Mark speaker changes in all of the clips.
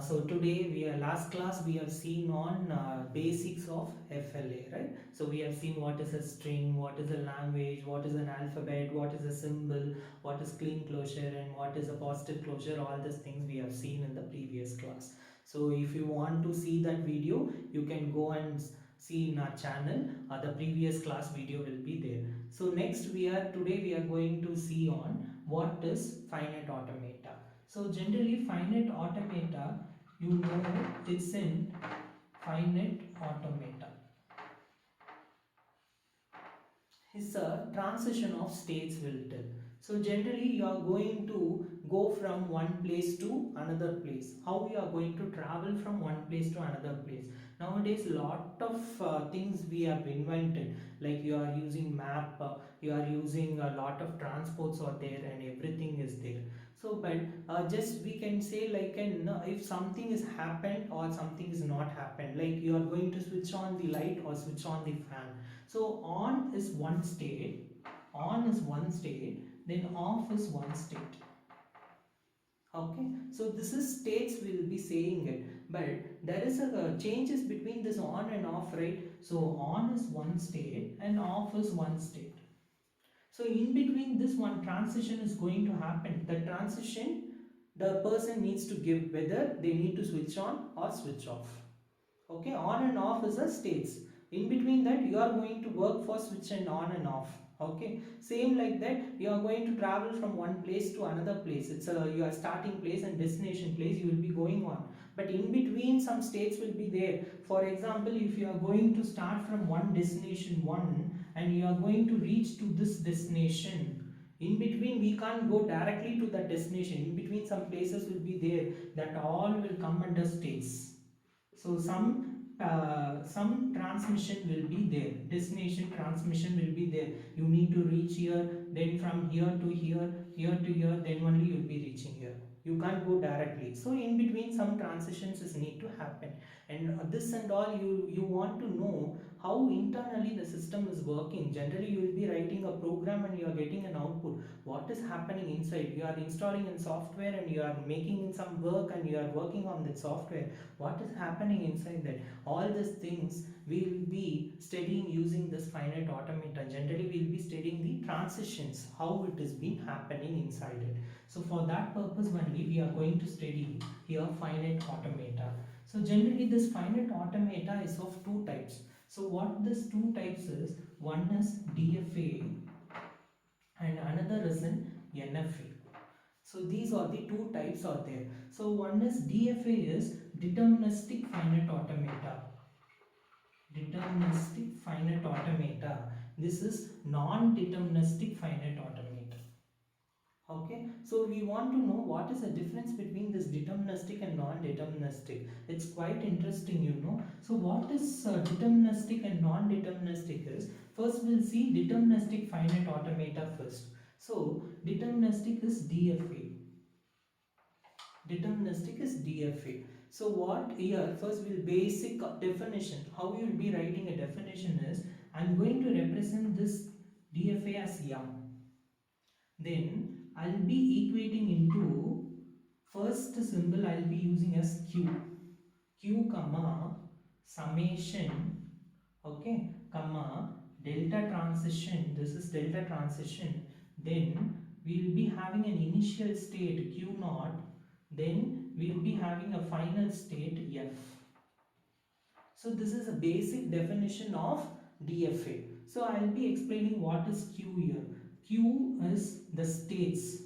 Speaker 1: So today last class we have seen on basics of FLA, right? So we have seen what is a string, what is a language, what is an alphabet, what is a symbol, what is clean closure, and what is a positive closure. All these things we have seen in the previous class. So if you want to see that video, you can go and see in our channel. The previous class video will be there. So next today we are going to see on what is finite automata. So generally finite automata, you know, it's in finite automata. It's a transition of states will tell. So generally you are going to go from one place to another place. How you are going to travel from one place to another place. Nowadays lot of things we have invented, like you are using map, you are using a lot of transports are there and everything is there. So but just we can say like if something is happened or something is not happened, like you are going to switch on the light or switch on the fan. So on is one state, then off is one state. Okay, so this is states will be saying it, but there is a changes between this on and off, right? So on is one state and off is one state. So in between this one transition is going to happen. The transition the person needs to give whether they need to switch on or switch off. Okay, on and off is the states. In between that you are going to work for switch and on and off. Okay, same like that you are going to travel from one place to another place. It's a your starting place and destination place you will be going on, but in between some states will be there. For example, if you are going to start from one destination one and you are going to reach to this destination, in between we can't go directly to that destination. In between some places will be there, that all will come under states. So some transmission will be there, destination transmission will be there. You need to reach here, then from here to here, here to here, then only you will be reaching here. You can't go directly. So in between some transitions is need to happen, and this and all you want to know how internally the system is working. Generally you will be writing a program and you are getting an output. What is happening inside? You are installing in software and you are making some work and you are working on that software. What is happening inside that? All these things we will be studying using this finite automata. Generally we will be studying the transitions, how it has been happening inside it. So for that purpose only we are going to study here finite automata. So generally this finite automata is of two types. So what these two types is, one is DFA and another is an NFA. So these are the two types are there. So one is DFA is deterministic finite automata. Deterministic finite automata. This is non-deterministic finite automata. Okay, so we want to know what is the difference between this deterministic and non-deterministic. It's quite interesting, you know. So what is deterministic and non-deterministic is, first we'll see deterministic finite automata first. So deterministic is DFA. Deterministic is DFA. So what here, first we'll basic definition. How you will be writing a definition is, I'm going to represent this DFA as M. Then I'll be equating into first symbol I'll be using as Q. Q comma summation, okay, comma delta transition. This is delta transition. Then we will be having an initial state Q naught. Then we will be having a final state F. So this is a basic definition of DFA. So I'll be explaining what is Q here. Q is the states.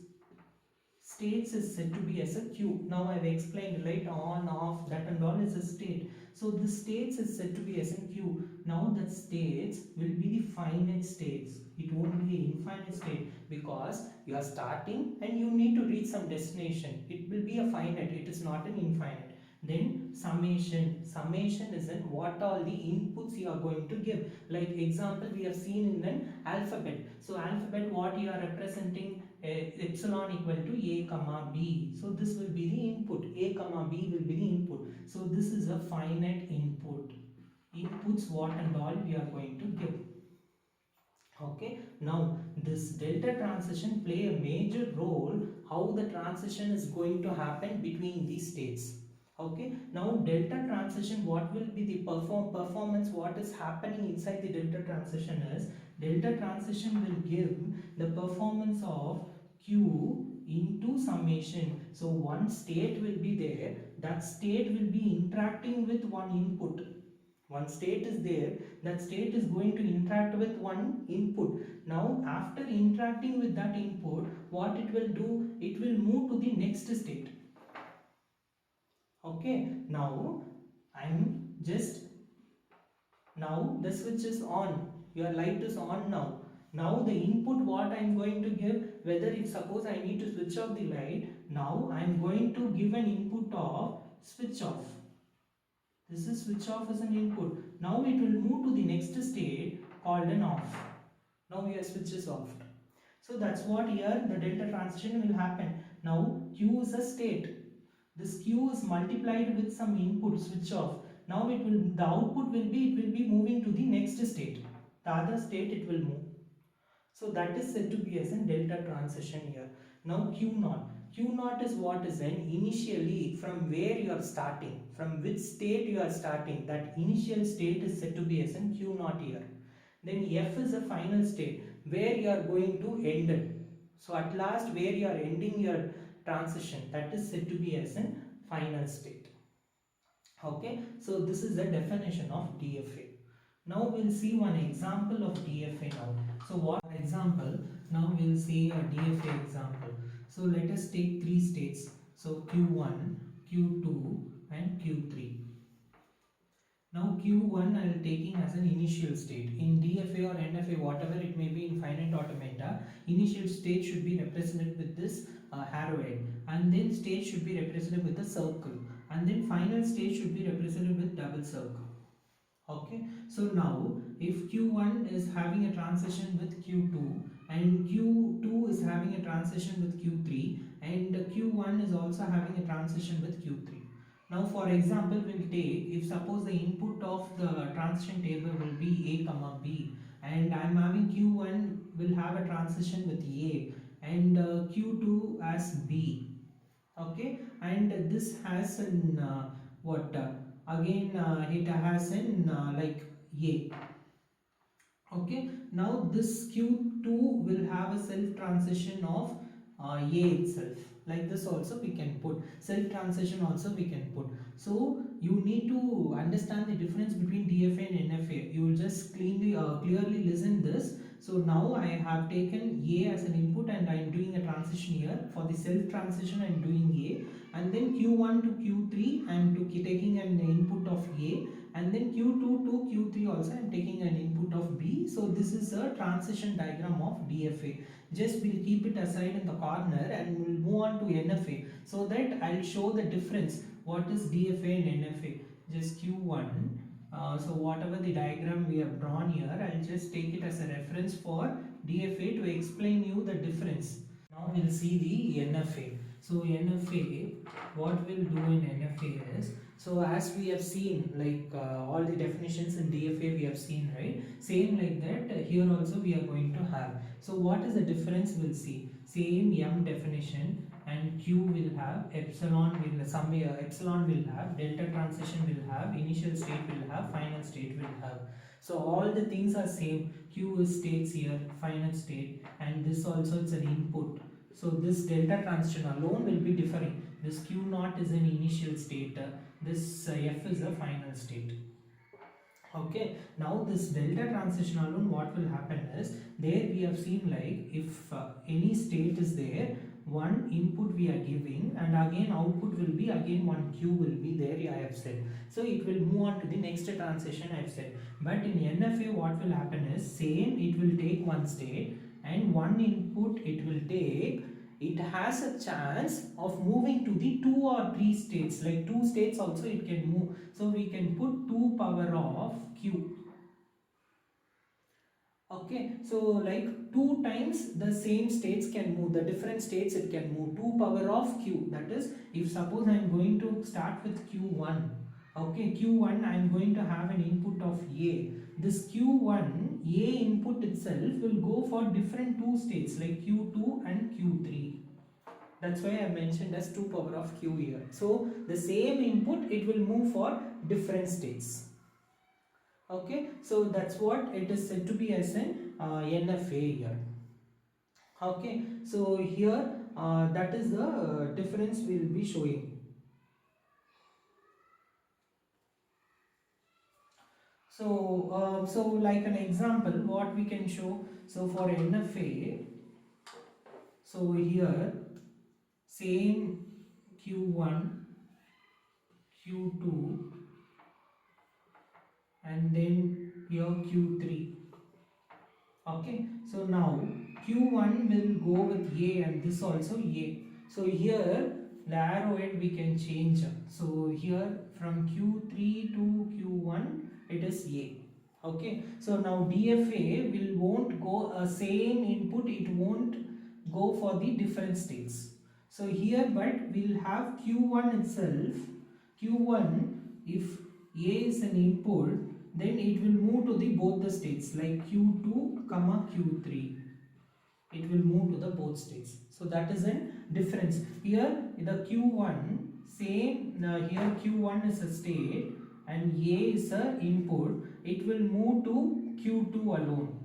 Speaker 1: States is said to be as a Q. Now I have explained, right, on, off, that and all is a state. So the states is said to be as in Q. Now the states will be the finite states. It won't be an infinite state, because you are starting and you need to reach some destination. It will be a finite, it is not an infinite. Then summation. Summation is in what all the inputs you are going to give. Like example we have seen in an alphabet. So alphabet, what you are representing, epsilon equal to a comma b. So this will be the input. A comma b will be the input. So this is a finite input. Inputs what and all we are going to give. Okay, now this delta transition play a major role how the transition is going to happen between these states. Okay, now delta transition, what will be the performance, what is happening inside the delta transition is, delta transition will give the performance of q into summation. So one state will be there, that state will be interacting with one input. One state is there, that state is going to interact with one input. Now after interacting with that input, what it will do, it will move to the next state. Okay, now I'm just, now the switch is on, your light is on now. Now the input what I'm going to give, whether if suppose I need to switch off the light, now I'm going to give an input of switch off. This is switch off as an input. Now it will move to the next state called an off. Now your switch is off. So that's what here the delta transition will happen. Now q is a state. This q is multiplied with some input, switch off. Now it will, the output will be, it will be moving to the next state. The other state it will move. So that is said to be as a delta transition here. Now Q naught. Q naught is what is an initially from where you are starting, from which state you are starting. That initial state is said to be as in Q naught here. Then F is a final state where you are going to end it. So at last where you are ending your transition, that is said to be as in final state. Okay, so this is the definition of DFA. Now we'll see one example of DFA now. So what example? Now we'll see a DFA example. So let us take three states. So Q1, Q2 and Q3. Now Q1 I am taking as an initial state. In DFA or NFA, whatever it may be in finite automata, initial state should be represented with this arrowhead, and then state should be represented with a circle, and then final state should be represented with double circle. Okay, so now if Q1 is having a transition with Q2 and Q2 is having a transition with Q3 and Q1 is also having a transition with Q3. Now for example, we'll take, if suppose the input of the transition table will be A comma B, and I'm having Q1 will have a transition with A and Q2 as B. Okay, and this has an what again it has an like A. Okay, now this Q2 will have a self transition of A itself. Like this also we can put, self transition also we can put. So you need to understand the difference between DFA and NFA. You will just clearly listen this. So now I have taken A as an input and I am doing a transition here. For the self transition I am doing A, and then Q1 to Q3 I am taking an input of A, and then Q2 to Q3 also I am taking an input of B. So this is a transition diagram of DFA. Just we'll keep it aside in the corner and we'll move on to NFA, so that I'll show the difference. What is DFA and NFA? Just Q1. So whatever the diagram we have drawn here, I'll just take it as a reference for DFA to explain you the difference. Now we'll see the NFA. So NFA, what we'll do in NFA is, so as we have seen, like all the definitions in DFA we have seen, right? Same like that here also we are going to have. So what is the difference, we'll see. Same M definition, and Q will have, epsilon will have, delta transition will have, initial state will have, final state will have. So all the things are same. Q is states here, final state, and this also it's an input. So this delta transition alone will be differing. This Q naught is an initial state, this F is a final state. Okay, now this delta transition alone, what will happen is, there we have seen like if any state is there, one input we are giving and again output will be again one Q will be there, I have said. So it will move on to the next transition, I have said. But in NFA what will happen is, same, it will take one state and one input it will take, it has a chance of moving to the 2 or 3 states, like 2 states also it can move. So we can put 2 power of Q. Okay, so like 2 times the same states can move, the different states it can move, 2 power of Q. That is, if suppose I am going to start with Q1, okay, Q1 I am going to have an input of A. This Q1, A input itself will go for different 2 states like Q2 and Q3. That's why I mentioned as 2 power of q here. So the same input it will move for different states. Okay, so that's what it is said to be as an NFA here. Okay, so here that is the difference we will be showing. So like an example, what we can show. So for NFA, so here same Q1, Q2, and then here Q3. Okay, so now Q1 will go with A and this also A. So here the arrowhead we can change. So here from Q3 to Q1 it is A. Okay, so now DFA will won't go a same input, it won't go for the different states. So here but we'll have Q1 itself. Q1, if A is an input, then it will move to the both the states like Q2 comma Q3. It will move to the both states. So that is a difference. Here the Q1 same, here Q1 is a state and A is a input. It will move to Q2 alone.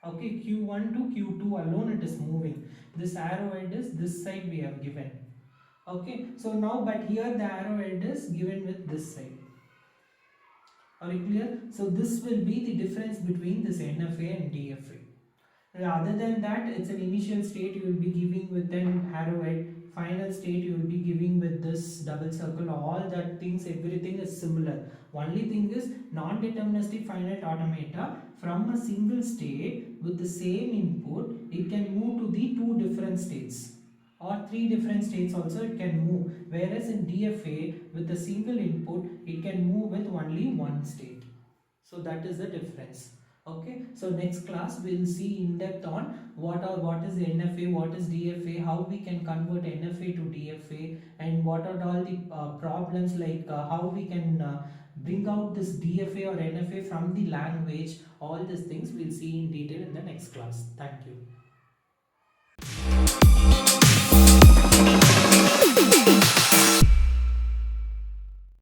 Speaker 1: Okay, Q1 to Q2 alone it is moving. This arrowhead is this side we have given. Okay, so now but here the arrowhead is given with this side. Are you clear? So this will be the difference between this NFA and DFA. Other than that, it's an initial state you will be giving with an arrowhead, final state you will be giving with this double circle, all that things, everything is similar. Only thing is non-deterministic finite automata from a single state with the same input, it can move to the two different states or three different states also it can move, whereas in DFA with a single input it can move with only one state. So that is the difference. Okay, so next class we will see in depth on what is NFA, what is DFA, how we can convert NFA to DFA, and what are all the problems, like how we can bring out this DFA or NFA from the language. All these things we'll see in detail in the next class. Thank you.